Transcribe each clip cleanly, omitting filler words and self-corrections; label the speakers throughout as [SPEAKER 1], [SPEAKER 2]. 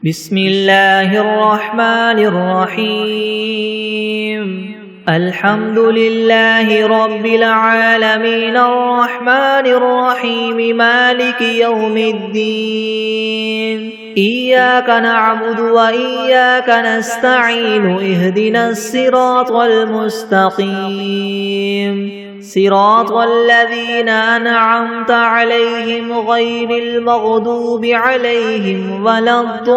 [SPEAKER 1] بسم الله الرحمن الرحيم. الحمد لله رب العالمين الرحمن الرحيم مالك يوم الدين. إياك نعبد وإياك نستعين اهدنا الصراط المستقيم صراط الذين أنعمت عليهم غير المغضوب عليهم ولا الضالين.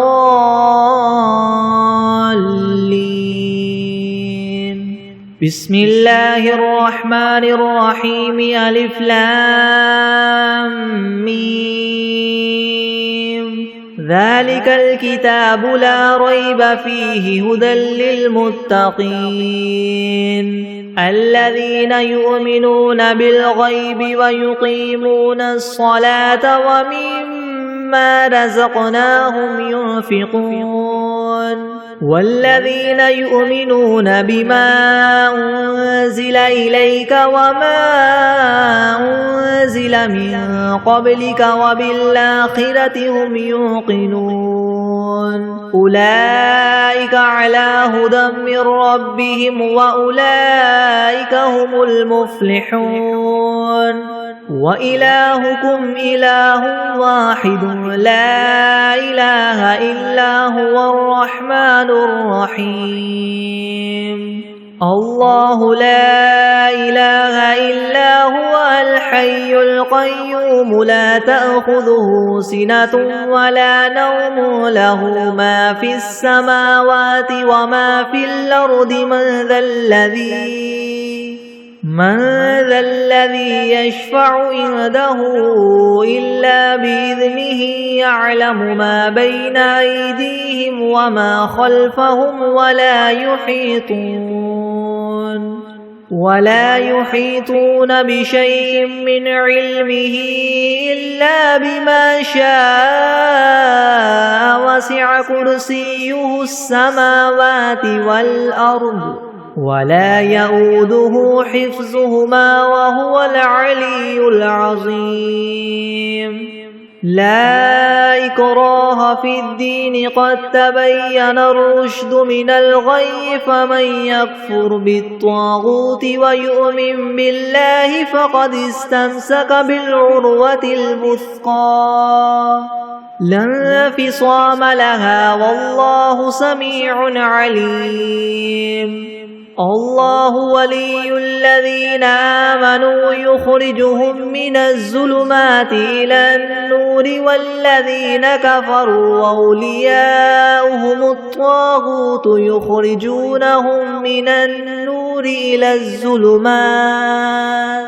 [SPEAKER 1] بسم الله الرحمن الرحيم. ألف لام ميم. ذلك الكتاب لا ريب فيه هدى للمتقين الذين يؤمنون بالغيب ويقيمون الصلاة ومما رزقناهم ينفقون والذين يؤمنون بما أنزل إليك وما أنزل من قبلك وبالآخرة هم يوقنون أولئك على هدى من ربهم وأولئك هم المفلحون. وإلهكم إله واحد لا إله إلا هو الرحمن الرحيم. الله لا إله إلا هو الحي القيوم لا تأخذه سنة ولا نوم له ما في السماوات وما في الأرض من ذا الذي يشفع عنده إلا بإذنه يعلم ما بين أيديهم وما خلفهم ولا يحيطون بشيء من علمه إلا بما شاء وسع كرسيه السماوات والأرض ولا يؤوده حفظهما وهو العلي العظيم. لا إكراه في الدين قد تبين الرشد من الغي فمن يكفر بالطاغوت ويؤمن بالله فقد استمسك بالعروة الوثقى لا انفصام لها والله سميع عليم. الله ولي الذين آمنوا يخرجهم من الظلمات إلى النور والذين كفروا أولياؤهم الطاغوت يخرجونهم من النور إلى الظلمات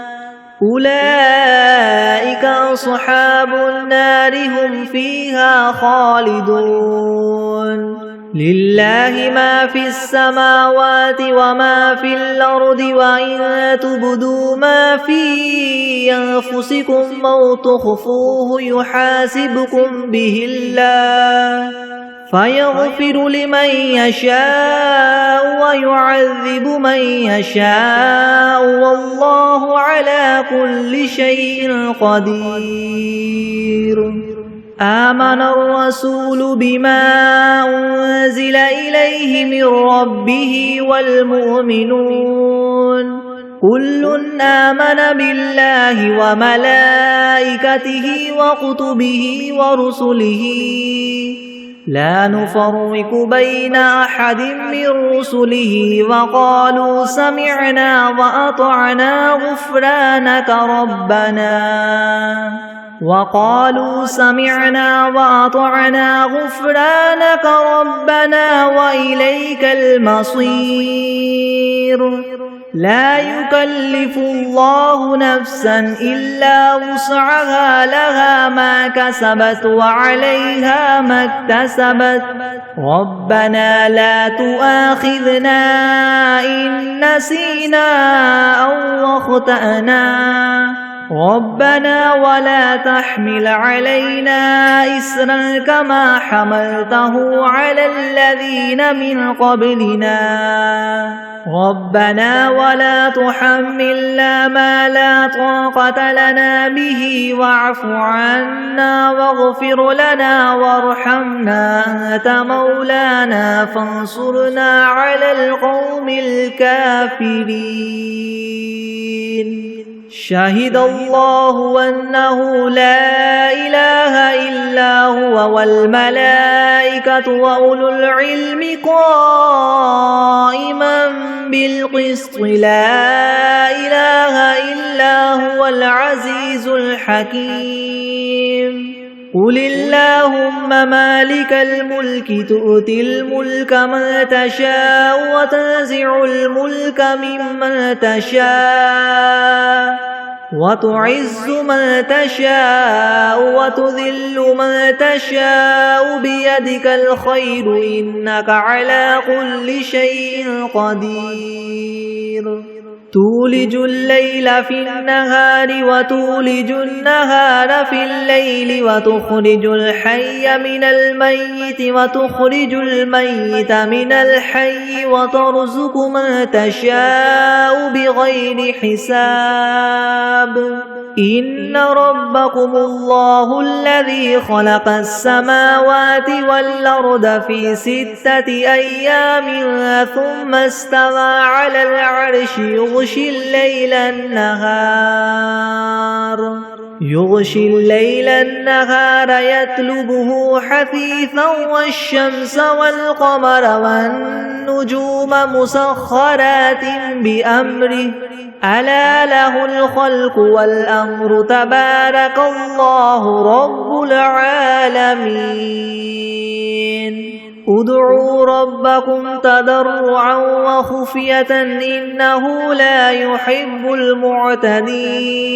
[SPEAKER 1] أولئك أصحاب النار هم فيها خالدون. لله ما في السماوات وما في الأرض وإن تبدوا ما في أنفسكم أو تخفوه يحاسبكم به الله فيغفر لمن يشاء ويعذب من يشاء والله على كل شيء قدير. آمن الرسول بما أنزل إليه من ربه والمؤمنون كل آمن بالله وملائكته وكتبه ورسله لا نفرق بين أحد من رسله وقالوا سمعنا وأطعنا غفرانك ربنا وإليك المصير. لا يكلف الله نفسا إلا وسعها لها ما كسبت وعليها ما اكتسبت ربنا لا تؤاخذنا إن نسينا أو أخطأنا ربنا ولا تحمل علينا إصرا كما حملته على الذين من قبلنا ربنا ولا تحملنا ما لا طاقة لنا به واعف عنا واغفر لنا وارحمنا أنت مولانا فانصرنا على القوم الكافرين شهد الله أنه لا إله إلا هو والملائكة وأولو العلم قائما بالقسط لا إله إلا هو العزيز الحكيم قل اللهم مالك الملك تؤتي الملك من تشاء وتنزع الملك ممن تشاء وتعز من تشاء وتذل من تشاء بيدك الخير إنك على كل شيء قدير تولج الليل في النهار وتولج النهار في الليل وتخرج الحي من الميت وتخرج الميت من الحي وترزق من تشاء بغير حساب إن ربكم الله الذي خلق السماوات والأرض في 6 أيام ثم استوى على العرش يغشي الليل النهار يطلبه حثيثا والشمس والقمر والنجوم مسخرات بأمره ألا له الخلق والأمر تبارك الله رب العالمين ادعوا ربكم تضرعا وخفية إنه لا يحب المعتدين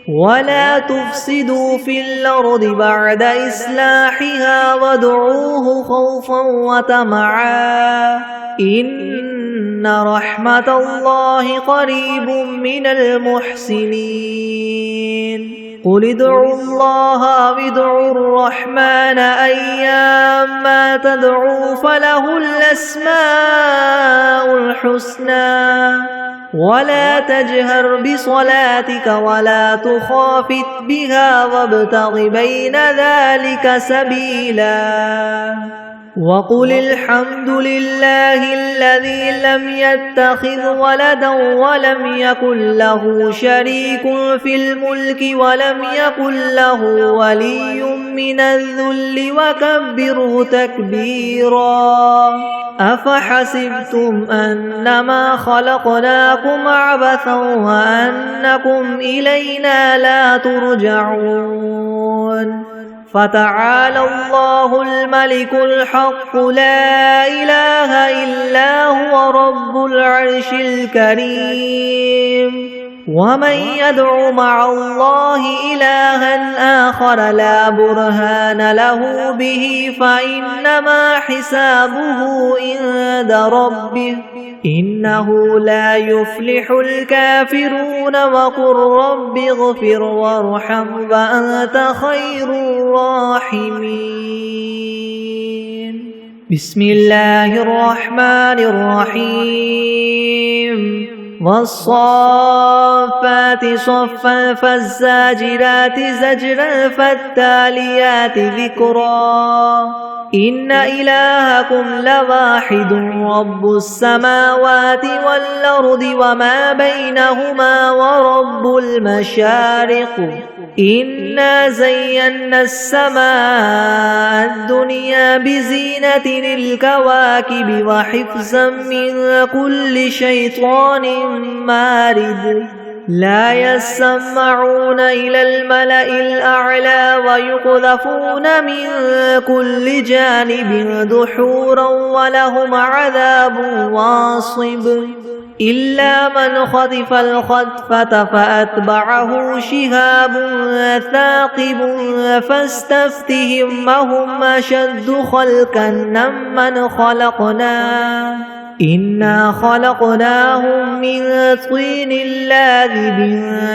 [SPEAKER 1] ولا تفسدوا في الأرض بعد إصلاحها وادعوه خوفا وطمعا إن رحمة الله قريب من المحسنين قل ادعوا الله أو ادعوا الرحمن أيما تدعوا فله الأسماء الحسنى ولا تجهر بصلاتك ولا تخافت بها وابتغ بين ذلك سبيلا وقل الحمد لله الذي لم يتخذ ولدا ولم يكن له شريك في الملك ولم يكن له ولي من الذل وكبره تكبيرا أفحسبتم أنما خلقناكم عبثا وأنكم إلينا لا ترجعون فتعالى الله الملك الحق لا إله إلا هو رب العرش الكريم ومن يدع مع الله إلها آخر لا برهان له به فإنما حسابه عند ربه إنه لا يفلح الكافرون وقل رب اغفر وارحم وأنت خير الراحمين بسم الله الرحمن الرحيم والصافات صفا فالزاجرات زجرا فالتاليات ذكرا إن إلهكم لواحد رب السماوات والأرض وما بينهما ورب المشارق إنا زينا السماء الدنيا بزينة الكواكب وحفظا من كل شيطان مارد لا يسمعون إلى الملأ الأعلى ويقذفون من كل جانب دحورا ولهم عذاب واصب إلا من خطف الخطفة فأتبعه شهاب ثاقب فاستفتهم هم أشد خلقا ممن خلقنا إنا خلقناهم من طين لاذب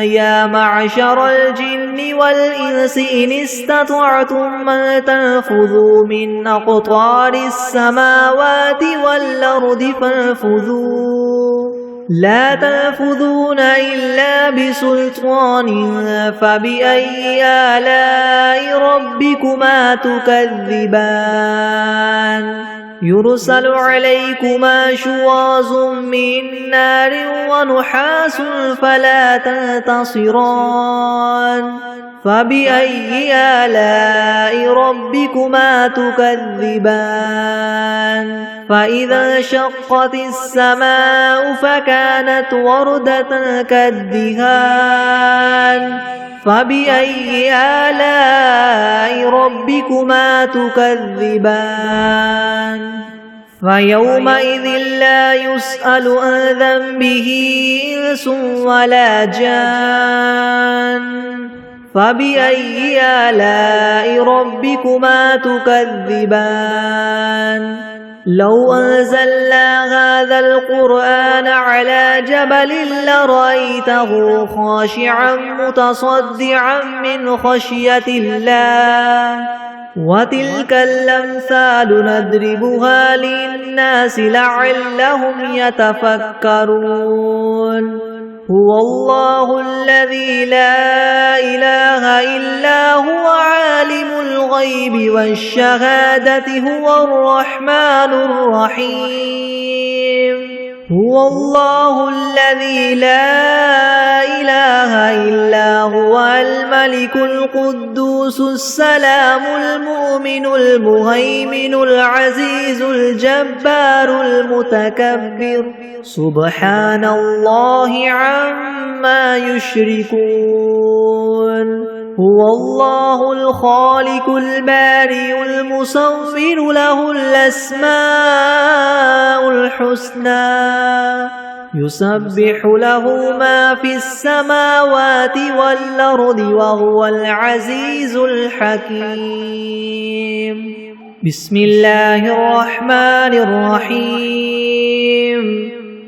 [SPEAKER 1] يا معشر الجن والإنس إن استطعتم أن تنفذوا من أقطار السماوات والأرض فانفذوا لا تنفذون إلا بسلطان فبأي آلاء ربكما تكذبان يرسل عليكما شواظ من نار ونحاس فلا تنتصران فبأي آلاء ربكما تكذبان فإذا انشقت السماء فكانت وردة كالدهان فبأي آلاء ربكما تكذبان فيومئذ لا يسأل عن ذنبه إنس ولا جان فبأي آلاء ربكما تكذبان لو أنزلنا هذا القرآن على جبل لرأيته خاشعا متصدعا من خشية الله وتلك الأمثال نضربها للناس لعلهم يتفكرون هو الله الذي لا إله إلا هو عالم الغيب والشهادة هو الرحمن الرحيم هو الله الذي لا إله إلا هو الملك القدوس السلام المؤمن المهيمن العزيز الجبار المتكبر سبحان الله عما يشركون هو الله الخالق البارئ المصور له الأسماء الحسنى يسبح له ما في السماوات والأرض وهو العزيز الحكيم بسم الله الرحمن الرحيم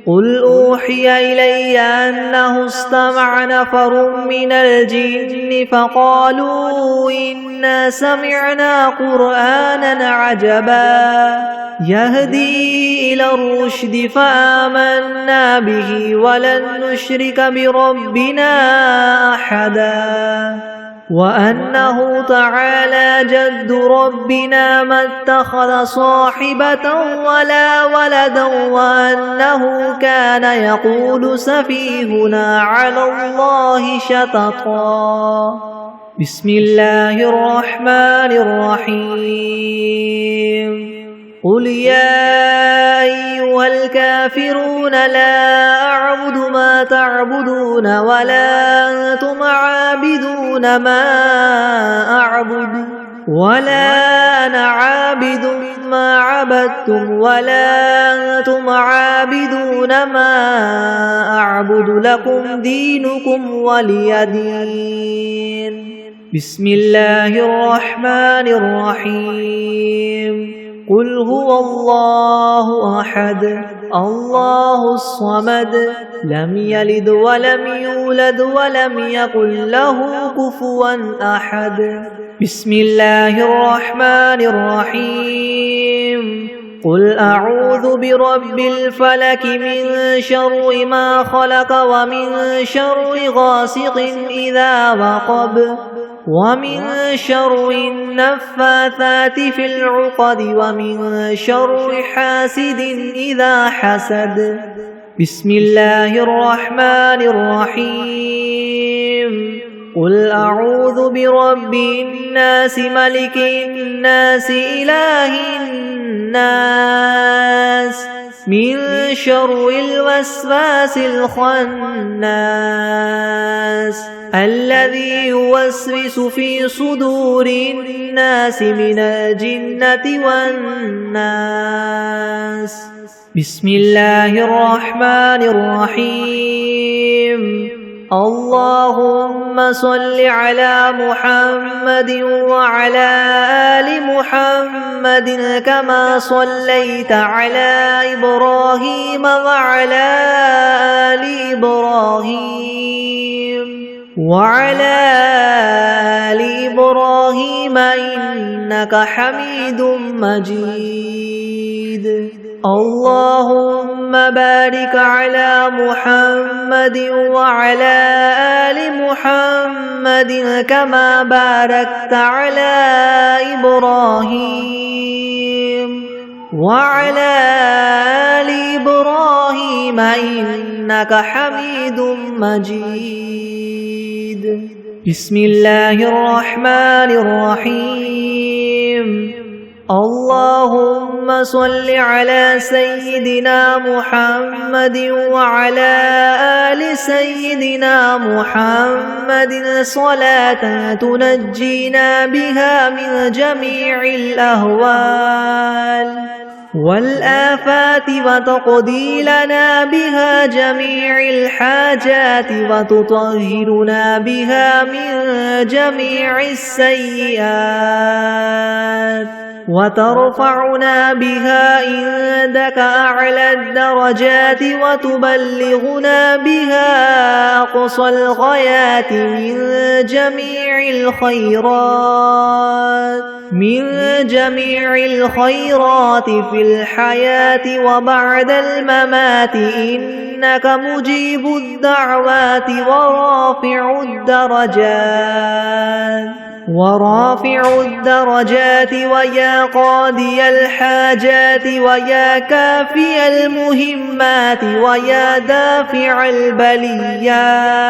[SPEAKER 1] قل أوحي إلي أنه استمع نفر من الجن فقالوا إنا سمعنا قرآنا عجبا يهدي إلى الرشد فآمنا به ولن نشرك بربنا أحدا وأنه تعالى جد ربنا ما اتخذ صاحبة ولا ولدا وأنه كان يقول سفيهنا على الله شططا بسم الله الرحمن الرحيم قل يا أيها الكافرون لا أعبد ما تعبدون ولا أنتم عابدون ما أعبد ولا أنا عابد ما عبدتم ولا أنتم عابدون ما أعبد لكم دينكم ولي دين بسم الله الرحمن الرحيم قل هو الله أحد الله الصمد لم يلد ولم يولد ولم يكن له كفوا أحد بسم الله الرحمن الرحيم قل أعوذ برب الفلك من شر ما خلق ومن شر غاسق إذا وقب ومن شر النفاثات في العقد ومن شر حاسد إذا حسد بسم الله الرحمن الرحيم قل أعوذ برب الناس ملك الناس إله الناس من شر الوسواس الخناس الذي يوسوس في صدور الناس من الجنة والناس بسم الله الرحمن الرحيم اللهم صل على محمد وعلى آل محمد كما صليت على إبراهيم وعلى آل إبراهيم إنك حميد مجيد. اللهم بارك على محمد وعلى آل محمد كما باركت على إبراهيم وعلى آل إبراهيم إنك حميد مجيد. بسم الله الرحمن الرحيم. اللهم صل على سيدنا محمد وعلى آل سيدنا محمد صلاة تنجينا بها من جميع الأهوال والآفات وتقضي لنا بها جميع الحاجات وتطهرنا بها من جميع السيئات وترفعنا بها عندك أعلى الدرجات وتبلغنا بها أقصى الغايات من جميع الخيرات في الحياة وبعد الممات إنك مجيب الدعوات ورافع الدرجات ويا قاضي الحاجات ويا كافي المهمات ويا دافع البليات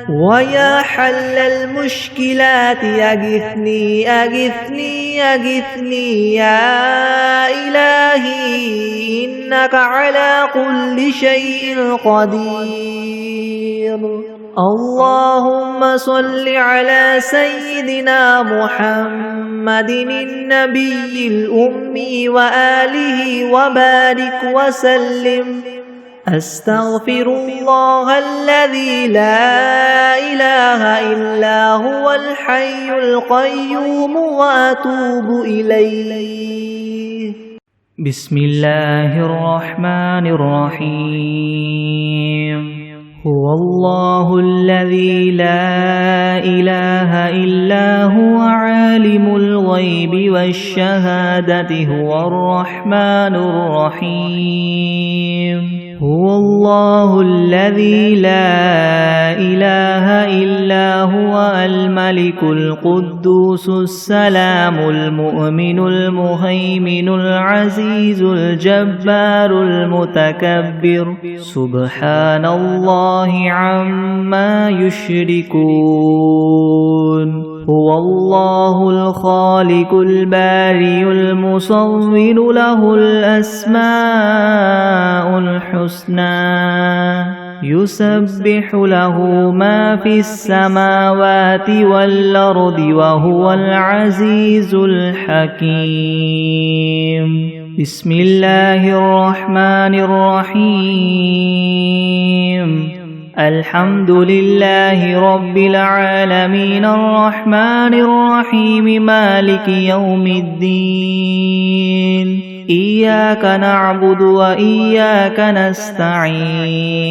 [SPEAKER 1] ويا حل المشكلات أغثني أغثني أغثني يا إلهي إنك على كل شيء قدير. اللهم صل على سيدنا محمد النبي الأمي وآله وبارك وسلم. أستغفر الله الذي لا إله إلا هو الحي القيوم وأتوب إليه. بسم الله الرحمن الرحيم. هو الله الذي لا إله إلا هو عالم الغيب والشهادة هو الرحمن الرحيم. هو الله الذي لا إله إلا هو الملك القدوس السلام المؤمن المهيمن العزيز الجبار المتكبر سبحان الله عما يشركون. هو الله الخالق البارئ المصور له الأسماء الحسنى يسبح له ما في السماوات والأرض وهو العزيز الحكيم. بسم الله الرحمن الرحيم. الحمد لله رب العالمين الرحمن الرحيم مالك يوم الدين. إياك نعبد وإياك نستعين.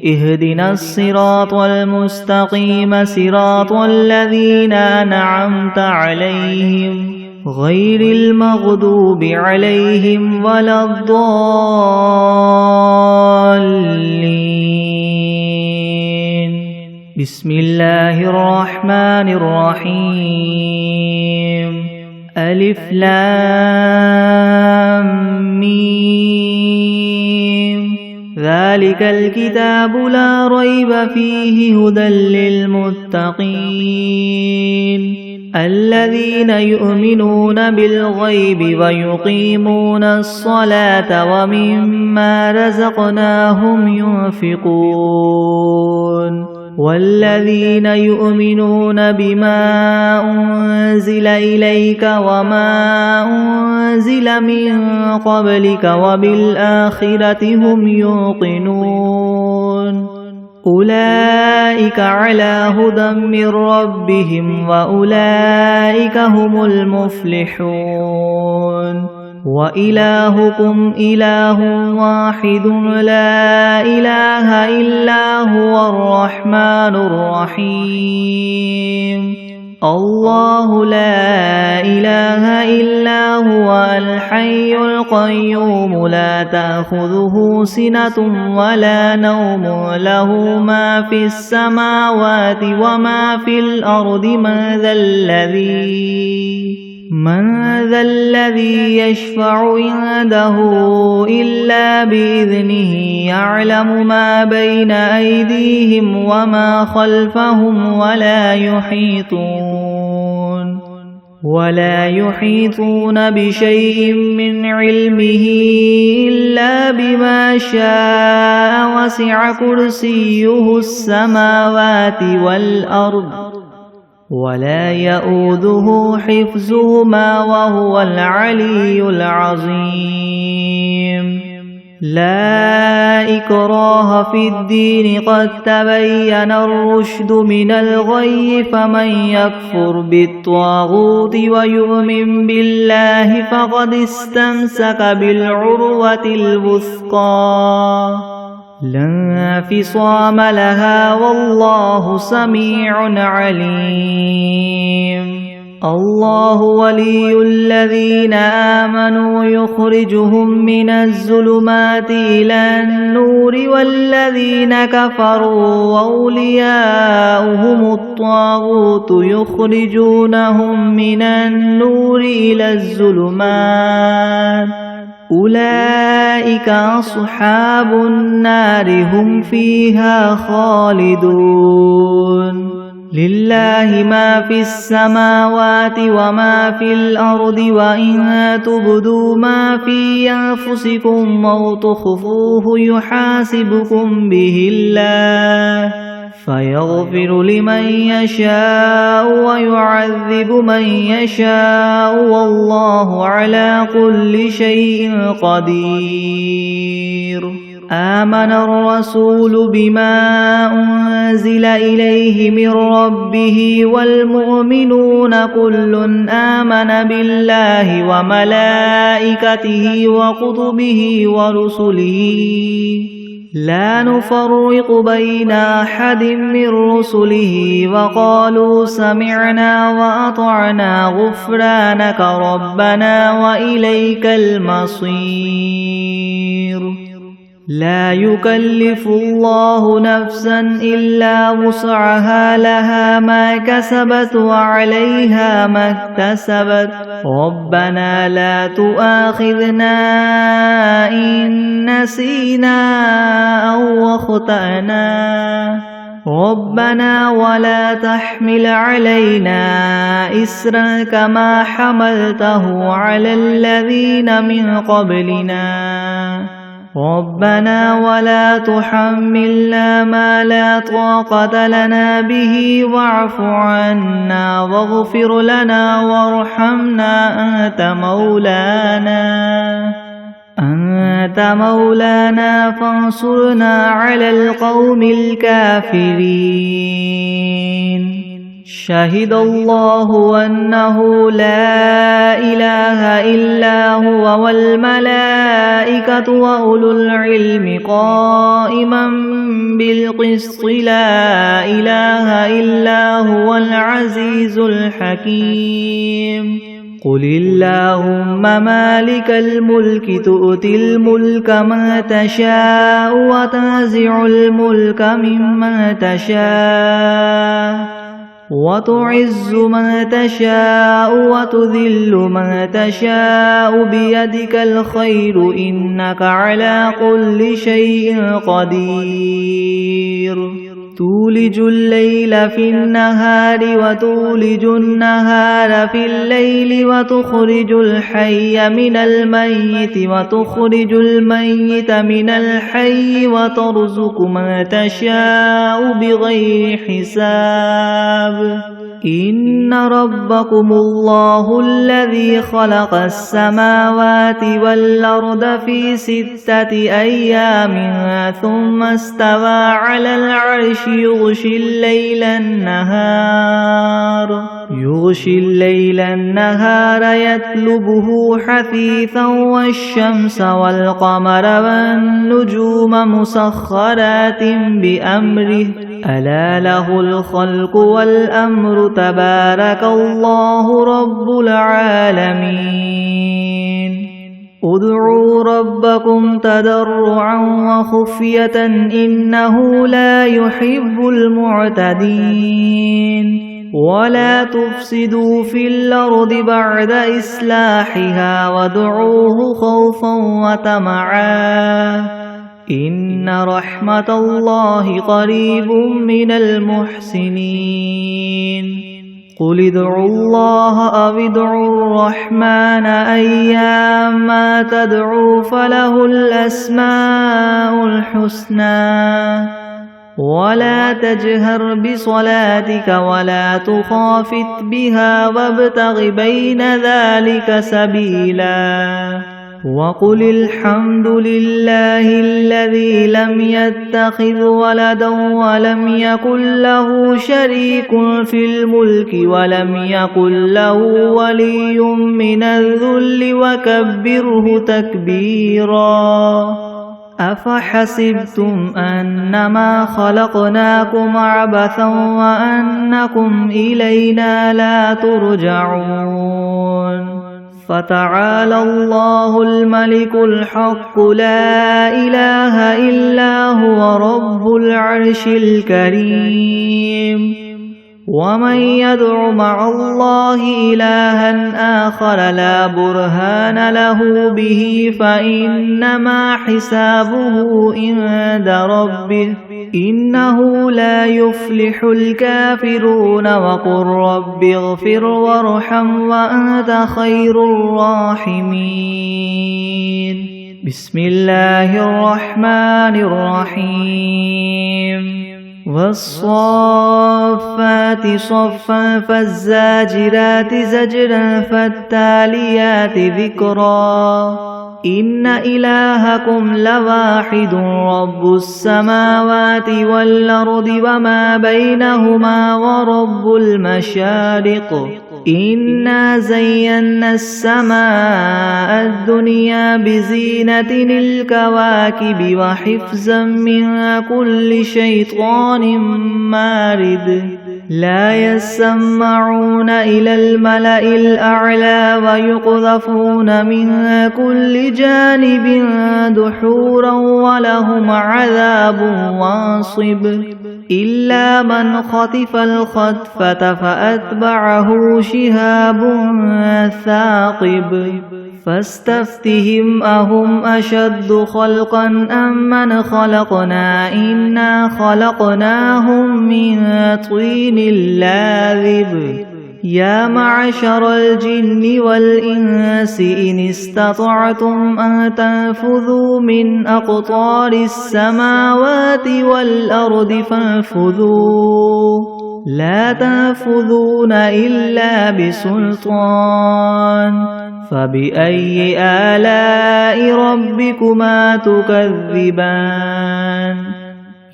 [SPEAKER 1] اهدنا الصراط المستقيم صراط الذين أنعمت عليهم غير المغضوب عليهم ولا الضالين. بسم الله الرحمن الرحيم. ألف لام ميم. ذلك الكتاب لا ريب فيه هدى للمتقين الذين يؤمنون بالغيب ويقيمون الصلاة ومما رزقناهم ينفقون والذين يؤمنون بما أنزل إليك وما أنزل من قبلك وبالآخرة هم يوقنون أولئك على هدى من ربهم وأولئك هم المفلحون وإلهكم إله واحد لا إله إلا هو الرحمن الرحيم الله لا إله إلا هو الحي القيوم لا تأخذه سنة ولا نوم له ما في السماوات وما في الأرض من ذا الذي يشفع عنده إلا بإذنه يعلم ما بين أيديهم وما خلفهم ولا يحيطون بشيء من علمه إلا بما شاء وسع كرسيه السماوات والأرض ولا يؤوده حفظهما وهو العلي العظيم لا إكراه في الدين قد تبين الرشد من الغي فمن يكفر بالطاغوت ويؤمن بالله فقد استمسك بالعروة الوثقى لا انفصام لها والله سميع عليم الله ولي الذين آمنوا يخرجهم من الظلمات إلى النور والذين كفروا أولياؤهم الطاغوت يخرجونهم من النور إلى الظلمات أولئك أصحاب النار هم فيها خالدون لله ما في السماوات وما في الأرض وإن تبدوا ما في أنفسكم أو تخفوه يحاسبكم به الله فيغفر لمن يشاء ويعذب من يشاء والله على كل شيء قدير آمن الرسول بما أنزل إليه من ربه والمؤمنون كل آمن بالله وملائكته وكتبه ورسله لا نفرق بين أحد من رسله وقالوا سمعنا وأطعنا غفرانك ربنا وإليك المصير لا يكلف الله نفسا إلا وسعها لها ما كسبت وعليها ما اكتسبت ربنا لا تؤاخذنا إن نسينا أو أخطأنا ربنا ولا تحمل علينا إسرا كما حملته على الذين من قبلنا ربنا ولا تحملنا ما لا طاقة لنا به واعف عنا واغفر لنا وارحمنا أنت مولانا فانصرنا على القوم الكافرين شهد الله أنه لا إله إلا هو والملائكة وأولو العلم قائما بالقسط لا إله إلا هو العزيز الحكيم قل اللهم مالك الملك تؤتي الملك من تشاء وتنزع الملك ممن تشاء وتعز من تشاء وتذل من تشاء بيدك الخير إنك على كل شيء قدير تولج الليل في النهار وتولج النهار في الليل وتخرج الحي من الميت وتخرج الميت من الحي وترزق من تشاء بغير حساب إن ربكم الله الذي خلق السماوات والأرض في 6 أيام ثم استوى على العرش يغشي الليل النهار يطلبه حثيثا والشمس والقمر والنجوم مسخرات بأمره ألا له الخلق والأمر تبارك الله رب العالمين ادعوا ربكم تضرعا وخفية إنه لا يحب المعتدين ولا تفسدوا في الأرض بعد إصلاحها وادعوه خوفا وطمعا إن رحمة الله قريب من المحسنين قل ادعوا الله أو ادعوا الرحمن أيما تدعوا فله الأسماء الحسنى ولا تجهر بصلاتك ولا تخافت بها وابتغ بين ذلك سبيلا وقل الحمد لله الذي لم يتخذ ولدا ولم يكن له شريك في الملك ولم يكن له ولي من الذل وكبره تكبيرا أفحسبتم أنما خلقناكم عبثا وأنكم إلينا لا ترجعون فتعالى الله الملك الحق لا إله إلا هو رب العرش الكريم ومن يدع مع الله إلها آخر لا برهان له به فإنما حسابه عند ربه إنه لا يفلح الكافرون وقل رب اغفر وارحم وأنت خير الراحمين بسم الله الرحمن الرحيم والصافات صفا فالزاجرات زجرا فالتاليات ذكرا إن إلهكم لواحد رب السماوات والأرض وما بينهما ورب المشارق إنا زينا السماء الدنيا بزينة الكواكب وحفظا من كل شيطان مارد لا يسمعون إلى الملأ الأعلى ويقذفون من كل جانب دحورا ولهم عذاب واصب إلا من خطف الخطفة فأتبعه شهاب ثاقب فاستفتهم أهم أشد خلقا أم من خلقنا إنا خلقناهم من طين لاذب يا معشر الجن والإنس إن استطعتم أن تنفذوا من أقطار السماوات والأرض فانفذوا لا تنفذون إلا بسلطان فبأي آلاء ربكما تكذبان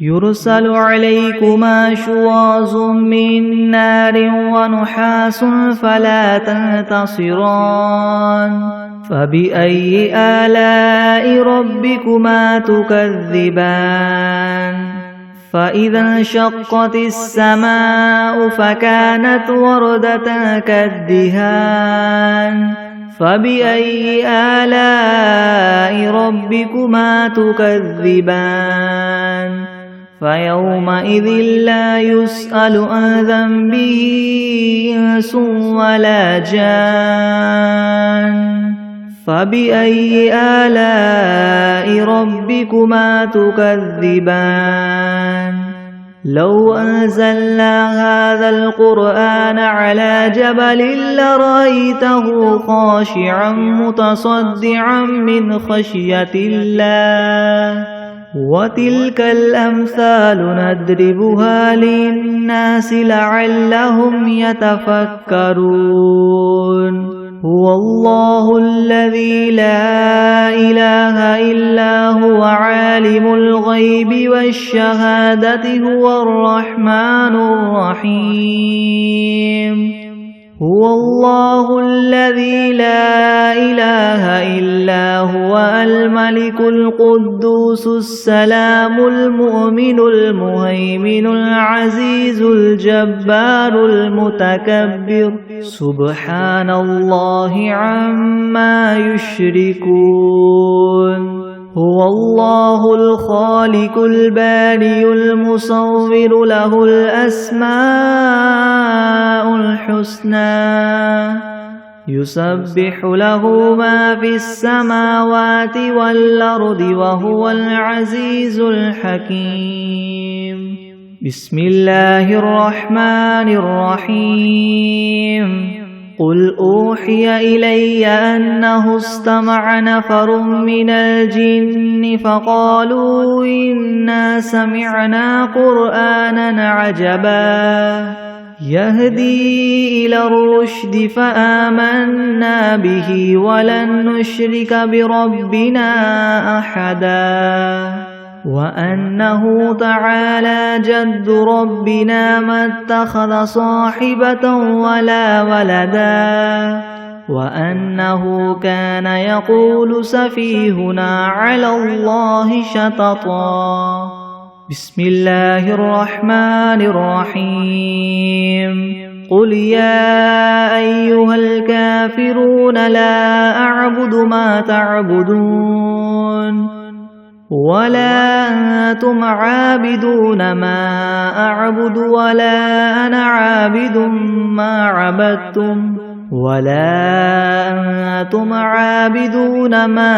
[SPEAKER 1] يرسل عليكما شواظ من نار ونحاس فلا تنتصران فبأي آلاء ربكما تكذبان فإذا انشقت السماء فكانت وردة كالدهان فبأي آلاء ربكما تكذبان فيومئذ لا يسأل عن ذنبه إنس ولا جان فبأي آلاء ربكما تكذبان لو أنزلنا هذا القرآن على جبل لرأيته خاشعا متصدعا من خشية الله وتلك الأمثال نضربها للناس لعلهم يتفكرون هو الله الذي لا إله إلا هو عالم الغيب والشهادة هو الرحمن الرحيم هو الله الذي لا إله إلا هو الملك القدوس السلام المؤمن المهيمن العزيز الجبار المتكبر سبحان الله عما يشركون هو الله الخالق البارئ المصور له الأسماء الحسنى يسبح له ما في السماوات والأرض وهو العزيز الحكيم بسم الله الرحمن الرحيم قل أوحي إلي أنه استمع نفر من الجن فقالوا إنا سمعنا قرآنا عجبا يهدي إلى الرشد فآمنا به ولن نشرك بربنا أحدا وأنه تعالى جد ربنا ما اتخذ صاحبة ولا ولدا وأنه كان يقول سفيهنا على الله شططا بسم الله الرحمن الرحيم قل يا أيها الكافرون لا أعبد ما تعبدون ولا أنتم عابدون ما أعبد ولا أنا عابد ما عبدتم ولا أنتم عابدون ما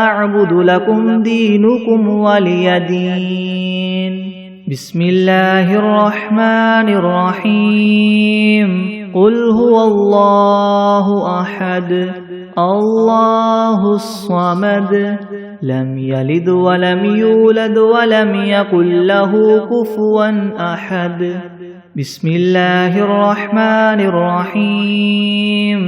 [SPEAKER 1] أعبد لكم دينكم ولي دين بسم الله الرحمن الرحيم قل هو الله أحد الله الصمد لم يلد ولم يولد ولم يكن له كفوا أحد بسم الله الرحمن الرحيم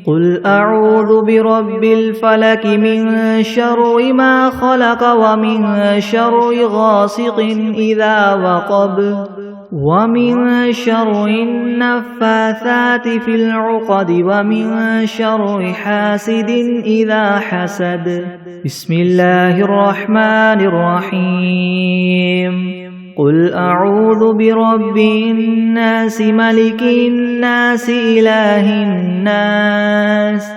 [SPEAKER 1] قل أعوذ برب الفلك من شر ما خلق ومن شر غاسق إذا وقب ومن شر النفاثات في العقد ومن شر حاسد إذا حسد بسم الله الرحمن الرحيم قل أعوذ برب الناس ملك الناس إله الناس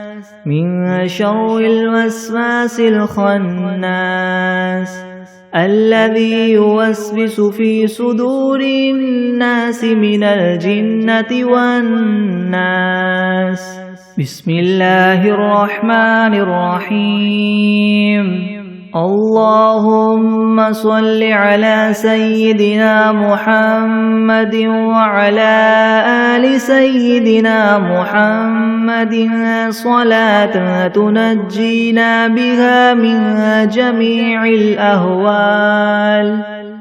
[SPEAKER 1] من شر الوسواس الخناس الذي يوسوس في صدور الناس من الجنة والناس بسم الله الرحمن الرحيم اللهم صل على سيدنا محمد وعلى آل سيدنا محمد صلاة تنجينا بها من جميع الأهوال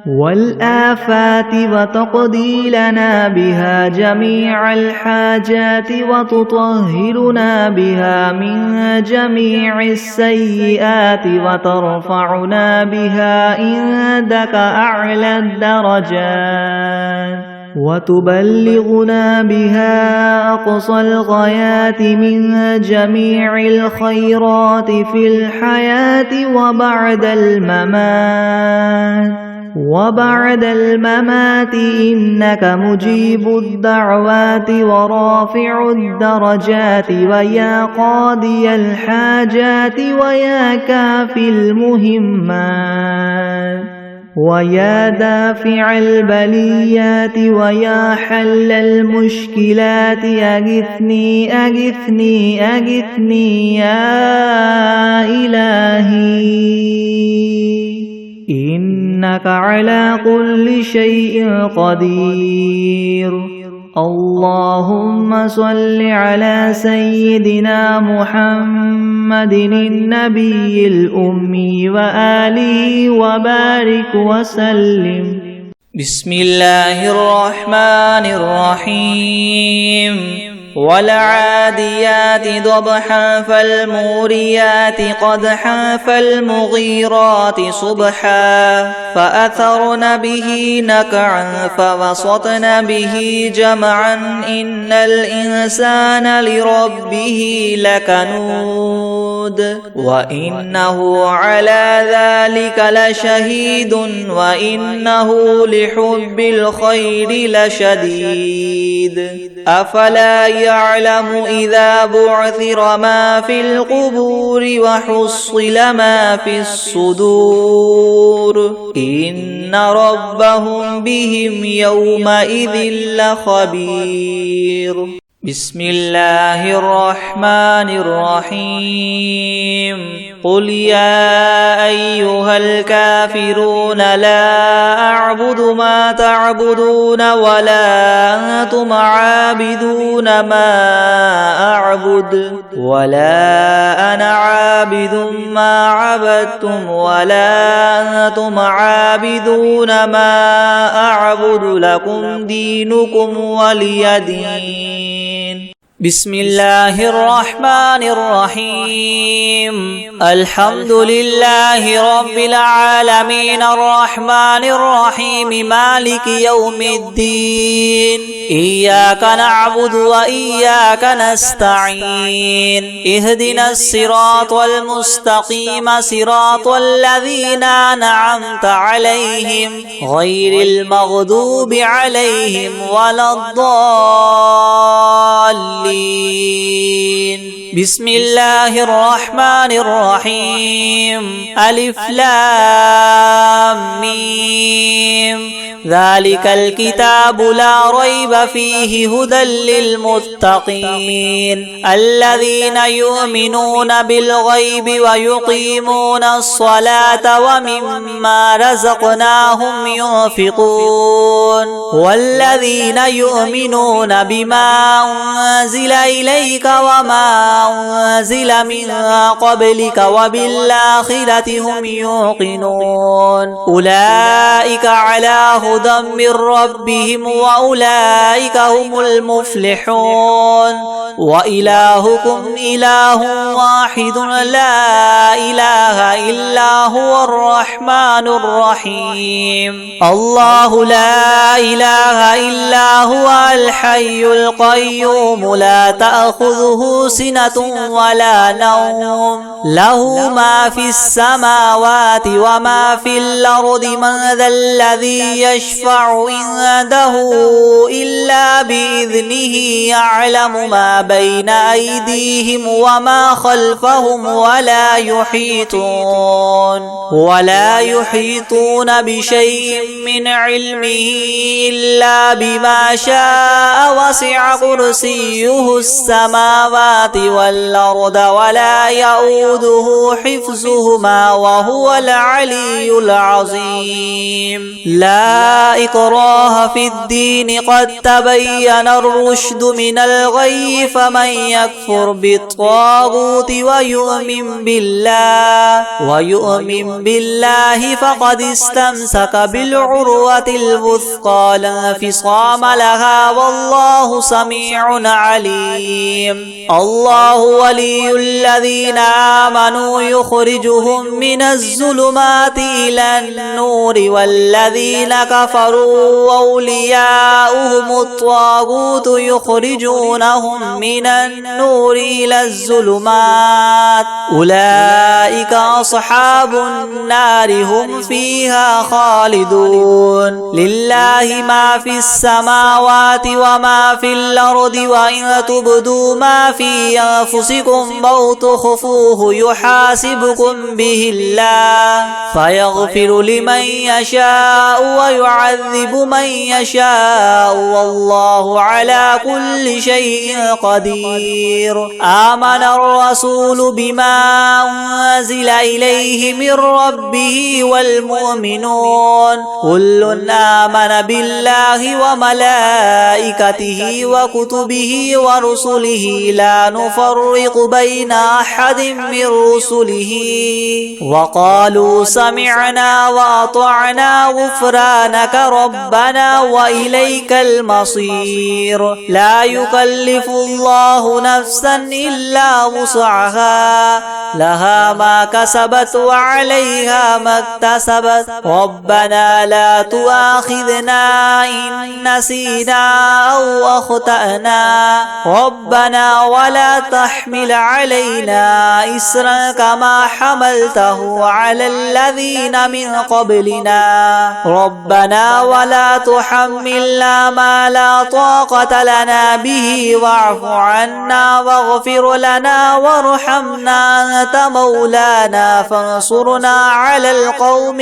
[SPEAKER 1] والآفات وتقضي لنا بها جميع الحاجات وتطهرنا بها من جميع السيئات وترفعنا بها عندك أعلى الدرجات وتبلغنا بها أقصى الغايات من جميع الخيرات في الحياة وبعد الممات إنك مجيب الدعوات ورافع الدرجات ويا قاضي الحاجات ويا كافي المهمات ويا دافع البليات ويا حل المشكلات أغثني أغثني أغثني يا إلهي إنك على كل شيء قدير اللهم صل على سيدنا محمد النبي الأمي وآله وبارك وسلم.
[SPEAKER 2] بسم الله الرحمن الرحيم. والعاديات ضبحا فالموريات قدحا فالمغيرات صبحا فأثرن به نقعا فوسطن به جمعا إن الإنسان لربه لكنود وإنه على ذلك لشهيد وإنه لحب الخير لشديد. أفلا يعلم إذا بعثر ما في القبور وحصل ما في الصدور إن ربهم بهم يومئذ لخبير. بسم الله الرحمن الرحيم. قل يا أيها الكافرون لا أعبد ما تعبدون ولا أنتم عابدون ما أعبد ولا أنا عابد ما عبدتم ولا أنتم عابدون ما أعبد لكم دينكم ولي دين. بسم الله الرحمن الرحيم. الحمد لله رب العالمين الرحمن الرحيم مالك يوم الدين. إياك نعبد وإياك نستعين. اهدنا الصراط المستقيم صراط الذين أنعمت عليهم غير المغضوب عليهم ولا الضالين. بسم الله الرحمن الرحيم. ألف لام ميم. ذلك الكتاب لا ريب فيه هدى للمتقين الذين يؤمنون بالغيب ويقيمون الصلاة ومما رزقناهم ينفقون والذين يؤمنون بما أنزل إليك وما أنزل من قبلك وبالآخرة هم يوقنون أولئك على هدى من ربهم وأولئك هم المفلحون. وإلهكم إله واحد لا إله إلا هو الرحمن الرحيم. الله لا إله إلا هو الحي القيوم لا تأخذه سنة ولا نوم له ما في السماوات وما في الأرض من ذا الذي يشفع عنده إلا بإذنه يعلم ما بين أيديهم وما خلفهم ولا يحيطون بشيء من علمه إلا بما شاء وسع كرسيه السماوات والأرض ولا يؤوده حفظهما وهو العلي العظيم. لا إكراه في الدين قد تبين الرشد من الغي فمن يكفر بالطاغوت ويؤمن بالله فقد استمسك بالعروة الوثقى لا انفصام لها والله سميع عليم. الله ولي الذين آمنوا يخرجهم من الظلمات إلى النور والذين كفروا أولياؤهم الطاغوت يخرجونهم من النور إلى الظلمات أولئك أصحاب النار هم فيها خالدون. لله ما في السماوات وما في الأرض وإن تبدوا ما في أنفسكم أو تخفوه يحاسبكم به الله فيغفر لمن يشاء ويعذب من يشاء والله على كل شيء قدير. آمن الرسول بما أنزل إليه من ربه والمؤمنون كل آمن بالله وملائكته وكتبه ورسله لا نفرق بين أحد من رسله وقالوا سمعنا وأطعنا غفرانك ربنا وإليك المصير. لا يكلف الله نفسا إلا وسعها لها ما كسبت وعليها ما اكتسبت ربنا لا تؤاخذنا إن نسينا أو أخطأنا ربنا ولا تحمل علينا إسرا كما حملته على الذين من قبلنا ربنا ولا تحملنا ما لا طاقة لنا به واعف عنا واغفر لنا وارحمنا أنت مولانا فانصرنا على القوم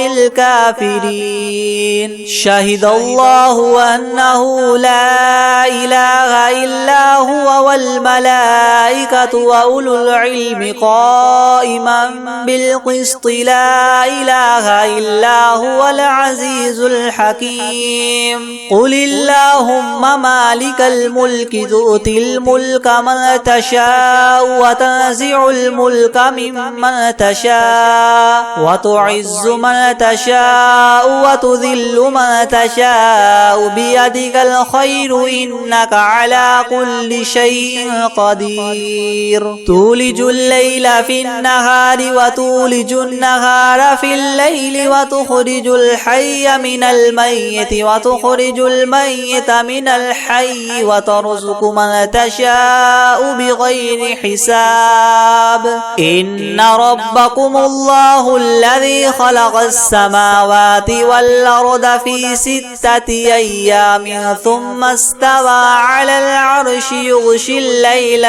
[SPEAKER 2] الكافرين. شهد الله أنه لا إله إلا هو والملائكة وأولو العلم قائما بالقسط لا إله إلا هو العزيز الحكيم. قل اللهم مالك الملك تؤتي الملك من تشاء وتنزع الملك ممن تشاء وتعز من تشاء وتذل من تشاء بيدك الخير إنك على كل شيء قدير. تولج الليل في النهار وتولج النهار في الليل وتخرج الحي من الميت وتخرج الميت من الحي وترزق من تشاء بغير حساب. إن ربكم الله الذي خلق السماوات والأرض في 6 أيام ثم استوى على العرش يغشي الليل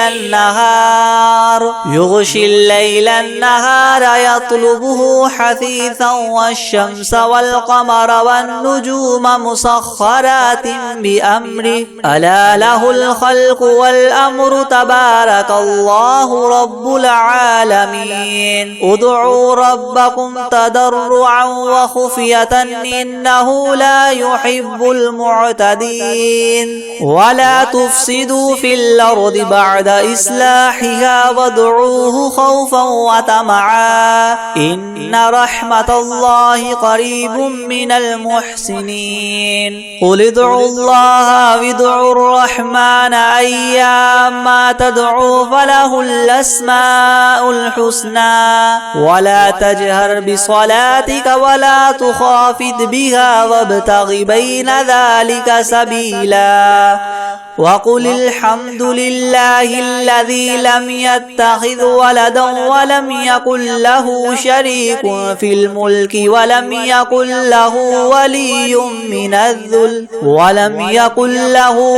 [SPEAKER 2] النهار يطلبه حثيثا والشمس والقمر والنجوم مسخرات بأمره ألا له الخلق والأمر تبارك الله رب العالمين. ادعوا ربكم تضرعا وخفية إنه لا يحب المعتدين. ولا تفسدوا في الأرض بعد إصلاحها وادعوه خوفا وطمعا إن رحمة الله قريب من المحسنين. قل ادعوا الله وادعوا الرحمن أيما تدعوا فله الأسماء الحسنى ولا تجهر بصلاتك ولا تخافت بها وابتغ بين ذلك سبيلا. وقل الحمد لله الذي لم يتخذ ولدا ولم يكن له شريك في الملك ولم يكن له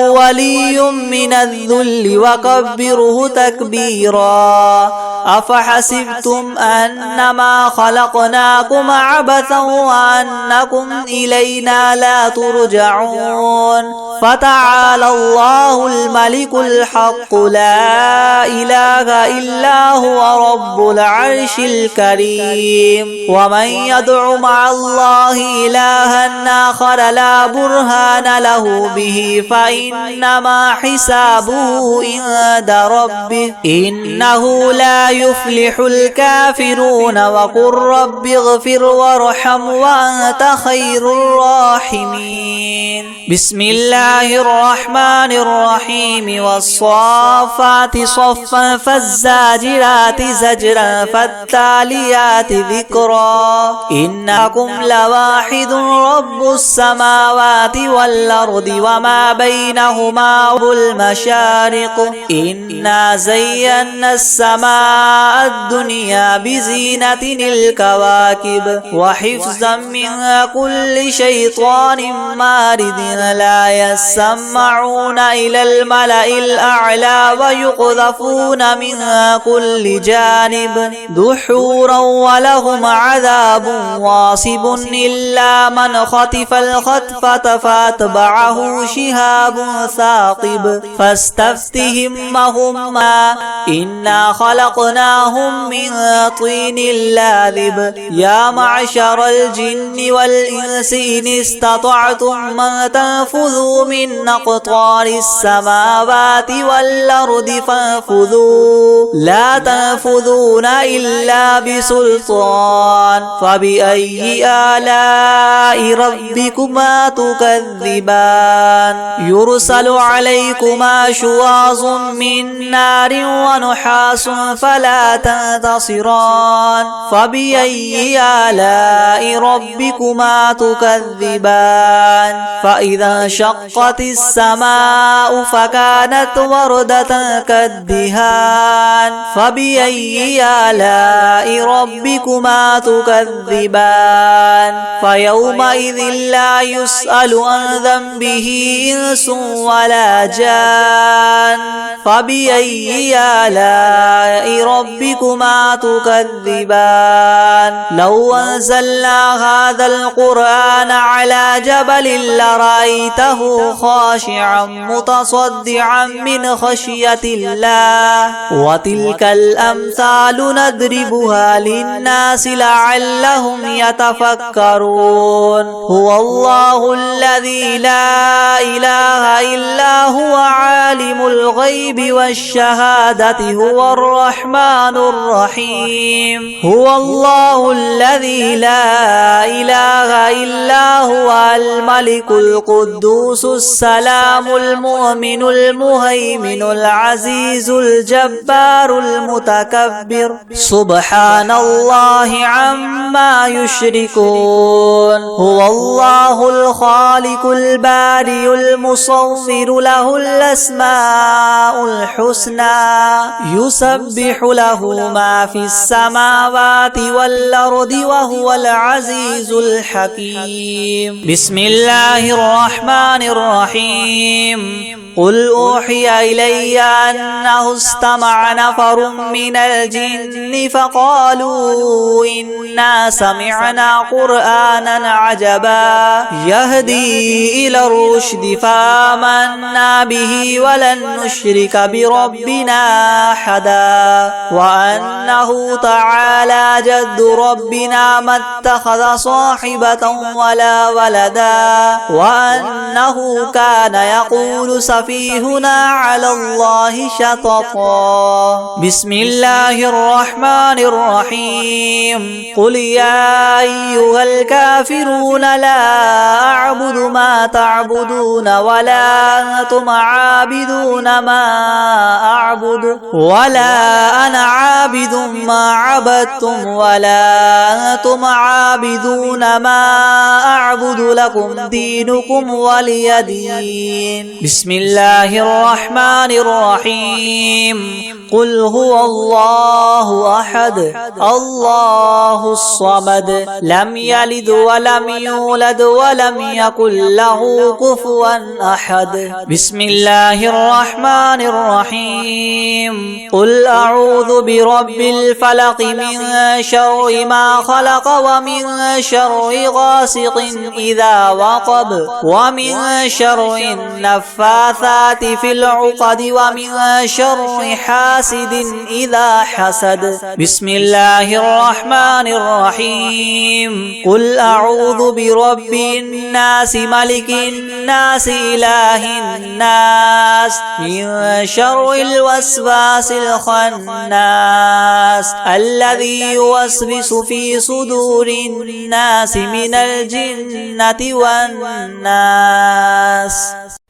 [SPEAKER 2] ولي من الذل وكبره تكبيرا. أفحسبتم أنما خلقناكم عبثا وأنكم إلينا لا ترجعون. فتعالى الله الملك الحق لا إله إلا هو رب العرش الكريم. ومن يدع مع الله إلها آخر لا برهان له به فإنما حسابه عند ربه إنه لا يفلح الكافرون. وقل رب اغفر وارحم وأنت خير الراحمين. بسم الله الرحمن الرحيم. والصافات صفا فالزاجرات زجرا فالتاليات ذكرا. إنكم لواحد رب السماوات والأرض وما بينهما والمشارق. إنا زينا السماء الدنيا بزينة الكواكب وحفظا من كل شيطان مارد لا يسمعون إلى الملأ الأعلى ويقذفون من كل جانب دحورا ولهم عذاب واصب إلا من خطف الخطفة فاتبعه شهاب ثاقب فاستفتهم وهما إنا خلقناهم من طين لاذب يا معشر الجن والإنس إن استطعتم أن تنفذوا من أقطار السماوات والأرض فانفذوا لا تنفذون إلا بسلطان فبأي آلاء ربكما تكذبان يرسل عليكما شواظ من نار ونحاس فلا تنتصران فبأي آلاء ربكما تكذبان فإذا انشقت السماء فكانت وردة كالدهان فبأي آلاء ربكما تكذبان فيومئذ لا يسأل عن ذنبه إنس ولا جان فبأي آلاء ربكما تكذبان لو أنزلنا هذا القرآن على جبل لرأيته خاشعا متصدعا من خشية الله وتلك الأمثال نضربها للناس لعلهم يتفكرون هو الله الذي لا إله إلا هو عالم الغيب والشهادة هو الرحمن الرحيم هو الله الذي لا إله إلا هو الملك القدوس السلام المؤمن المهيمن العزيز الجبار المتكبر سبحان الله عما يشركون هو الله الخالق البارئ المصور له الأسماء الحسنى يسبح له ما في السماوات والأرض وهو العزيز الحكيم بسم الله الرحمن الرحيم قل أوحي إلي أنه استمع نفر من الجن فقالوا إنا سمعنا قرآنا عجبا يهدي إلى الرشد فآمنا به ولن نشرك بربنا أحدا وأنه تعالى جد ربنا ما اتخذ صاحبة ولا ولدا وأنه كان يقول سفيهنا على الله شططا بسم الله الرحمن الرحيم قل يا أيها الكافرون لا أعبد ما تعبدون ولا أنتم عابدون ما أعبد ولا أنا عابد ما عبدتم ولا أنتم عابدون ما أعبد لكم دينكم ولي دين بسم الله الرحمن الرحيم قل هو الله أحد الله الصمد لم يلد ولم يولد ولم يكن له كفوا أحد بسم الله الرحمن الرحيم قل أعوذ برب الفلق من شر ما خلق ومن شر غاسق إذا وقب ومن شر النفاثات في العقد ومن شر حاسد إذا حسد بسم الله الرحمن الرحيم قل أعوذ برب الناس ملك الناس إله الناس من شر الوسواس الخناس الذي يوسوس في صدور الناس من الجنة والناس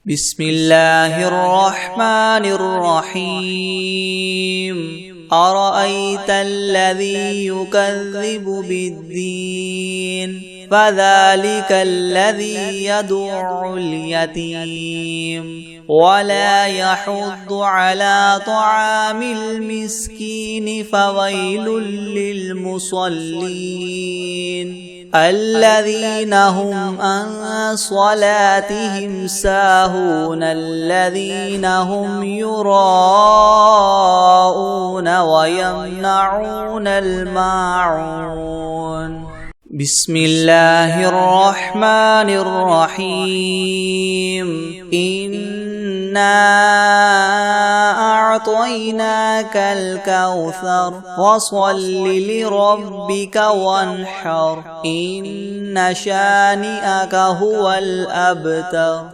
[SPEAKER 2] بسم الله الرحمن الرحيم أرأيت الذي يكذب بالدين فذلك الذي يدع اليتيم ولا يحض على طعام المسكين فويل للمصلين الذين هم عن صلاتهم ساهون الذين هم يراءون ويمنعون الماعون بسم الله الرحمن الرحيم إنا أعطيناك الكوثر فصل لربك وانحر إن شانئك هو الأبتر.